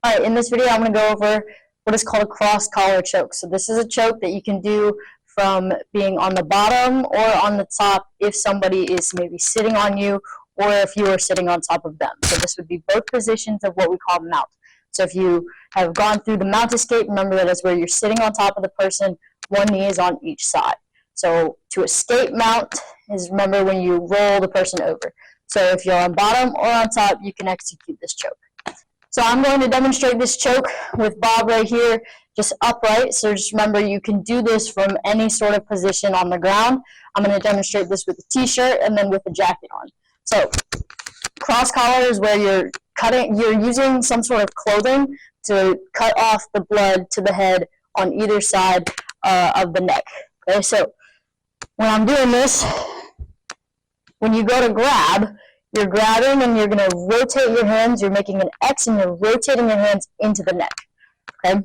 All right, in this video, I'm going to go over what is called a cross-collar choke. So this is a choke that you can do from being on the bottom or on the top if somebody is maybe sitting on you or if you are sitting on top of them. So this would be both positions of what we call mount. So if you have gone through the mount escape, remember that is where you're sitting on top of the person, one knee is on each side. So to escape mount is, remember, when you roll the person over. So if you're on bottom or on top, you can execute this choke. So I'm going to demonstrate this choke with Bob right here, just upright. So just remember, you can do this from any sort of position on the ground. I'm going to demonstrate this with a t-shirt and then with a jacket on. So cross collar is where you're using some sort of clothing to cut off the blood to the head on either side of the neck. Okay, so when I'm doing this, when you go to grab, you're grabbing and you're going to rotate your hands. You're making an X and you're rotating your hands into the neck. Okay?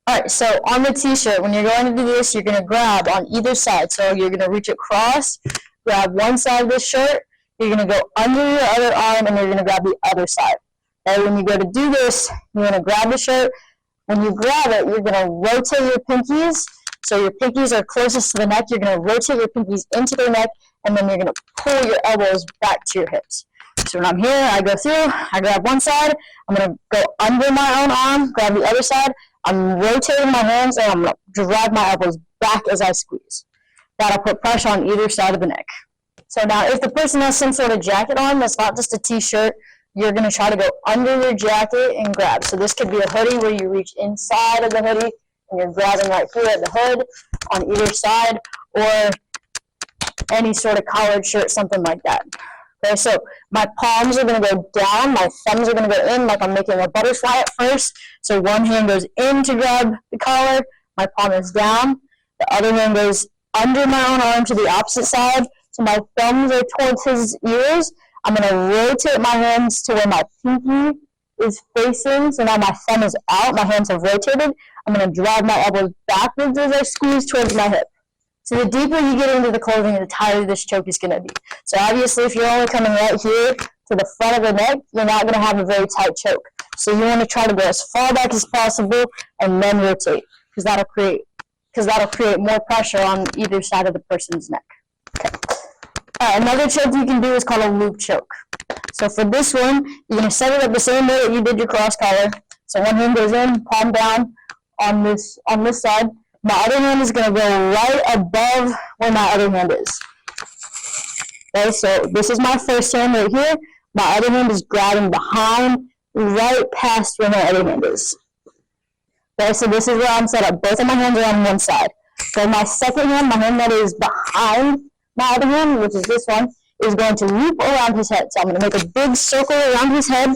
All right, so on the t-shirt, when you're going to do this, you're going to grab on either side. So you're going to reach across, grab one side of the shirt. You're going to go under your other arm and you're going to grab the other side. Okay? When you go to do this, you're going to grab the shirt. When you grab it, you're going to rotate your pinkies. So your pinkies are closest to the neck. You're going to rotate your pinkies into the neck, and then you're going to pull your elbows back to your hips. So when I'm here, I go through, I grab one side, I'm going to go under my own arm, grab the other side, I'm rotating my hands, and I'm going to drive my elbows back as I squeeze. That'll put pressure on either side of the neck. So now if the person has some sort of jacket on that's not just a t-shirt, you're going to try to go under your jacket and grab. So this could be a hoodie where you reach inside of the hoodie, and you're grabbing right here at the hood on either side, or any sort of collared shirt, something like that. Okay, so my palms are going to go down, my thumbs are going to go in like I'm making a butterfly at first. So one hand goes in to grab the collar, my palm is down, the other hand goes under my own arm to the opposite side, so my thumbs are towards his ears. I'm going to rotate my hands to where my pinky is facing, so now my thumb is out, my hands have rotated. I'm going to drive my elbows backwards as I squeeze towards my hip. So the deeper you get into the clothing, the tighter this choke is going to be. So obviously, if you're only coming right here to the front of the neck, you're not going to have a very tight choke. So you want to try to go as far back as possible and then rotate, because that'll create more pressure on either side of the person's neck. Okay. All right, another choke you can do is called a loop choke. So for this one, you're going to set it up the same way that you did your cross collar. So one hand goes in, palm down on this side. My other hand is going to go right above where my other hand is. Okay, so this is my first hand right here. My other hand is grabbing behind, right past where my other hand is. Okay, so this is where I'm set up. Both of my hands are on one side. So my second hand, my hand that is behind my other hand, which is this one, is going to loop around his head. So I'm going to make a big circle around his head,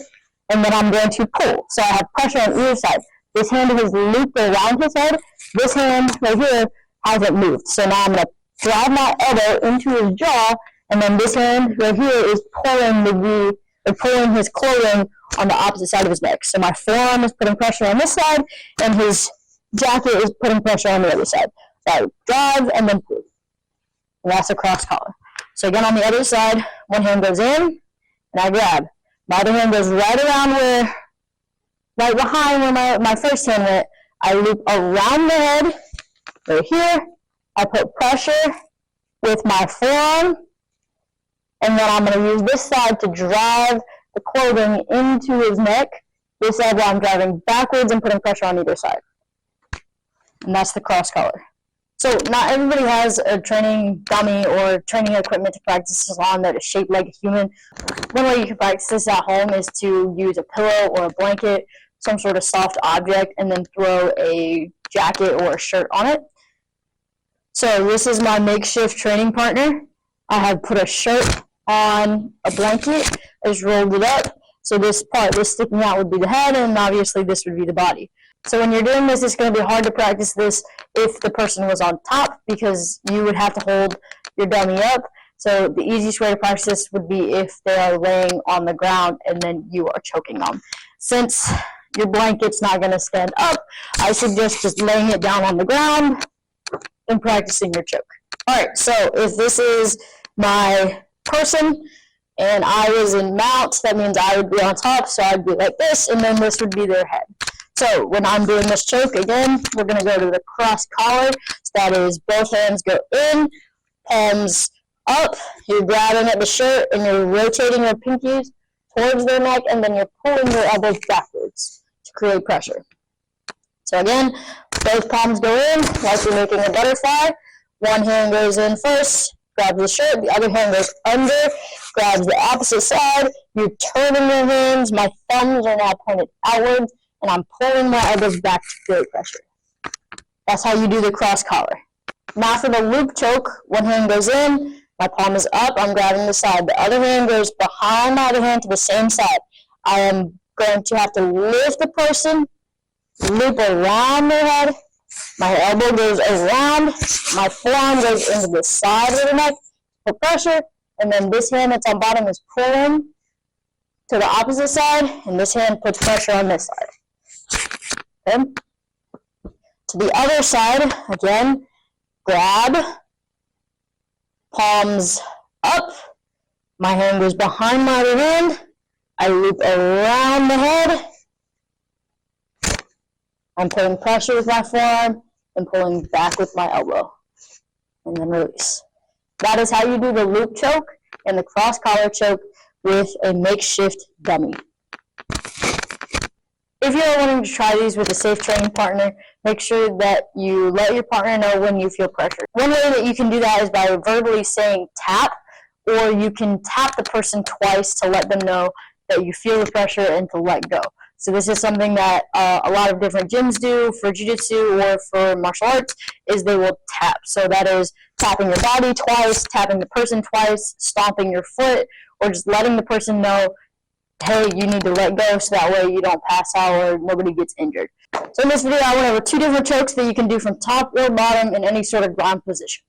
and then I'm going to pull. So I have pressure on either side. This hand is looped around his head. This hand right here hasn't moved. So now I'm going to drive my elbow into his jaw, and then this hand right here is pulling his clothing on the opposite side of his neck. So my forearm is putting pressure on this side, and his jacket is putting pressure on the other side. So I drive and then pull. And that's a cross collar. So again, on the other side, one hand goes in, and I grab. My other hand goes right behind where my first hand went. I loop around the head, right here. I put pressure with my forearm, and then I'm going to use this side to drive the clothing into his neck. This side where I'm driving backwards and putting pressure on either side. And that's the cross collar. So not everybody has a training dummy or training equipment to practice this on that is shaped like a human. One way you can practice this at home is to use a pillow or a blanket, some sort of soft object, and then throw a jacket or a shirt on it. So this is my makeshift training partner. I have put a shirt on a blanket, I just rolled it up. So this part, this sticking out, would be the head, and obviously this would be the body. So when you're doing this, it's going to be hard to practice this if the person was on top, because you would have to hold your dummy up. So the easiest way to practice this would be if they are laying on the ground and then you are choking them. Since your blanket's not going to stand up, I suggest just laying it down on the ground and practicing your choke. All right, so if this is my person, and I was in mount, that means I would be on top, so I'd be like this, and then this would be their head. So when I'm doing this choke, again, we're going to go to the cross collar. So that is both hands go in, palms up, you're grabbing at the shirt, and you're rotating your pinkies towards their neck, and then you're pulling your elbows backwards to create pressure. So again, both palms go in, like you're making a butterfly. One hand goes in first, grabs the shirt, the other hand goes under, grabs the opposite side, you're turning your hands, my thumbs are now pointed outwards, and I'm pulling my elbows back to create pressure. That's how you do the cross collar. Now for the loop choke, one hand goes in, my palm is up, I'm grabbing the side. The other hand goes behind my other hand to the same side. I am going to have to lift the person, loop around their head, my elbow goes around, my forearm goes into the side of the neck, put pressure, and then this hand that's on bottom is pulling to the opposite side, and this hand puts pressure on this side. Okay? To the other side, again, grab, palms up, my hand goes behind my other hand, I loop around the head, I'm putting pressure with my forearm and pulling back with my elbow, and then release. That is how you do the loop choke and the cross collar choke with a makeshift dummy. If you're wanting to try these with a safe training partner, make sure that you let your partner know when you feel pressure. One way that you can do that is by verbally saying tap, or you can tap the person twice to let them know that you feel the pressure and to let go. So this is something that a lot of different gyms do for jiu-jitsu or for martial arts, is they will tap. So that is tapping your body twice, tapping the person twice, stomping your foot, or just letting the person know, hey, you need to let go, so that way you don't pass out or nobody gets injured. So in this video, I went over 2 different chokes that you can do from top or bottom in any sort of ground position.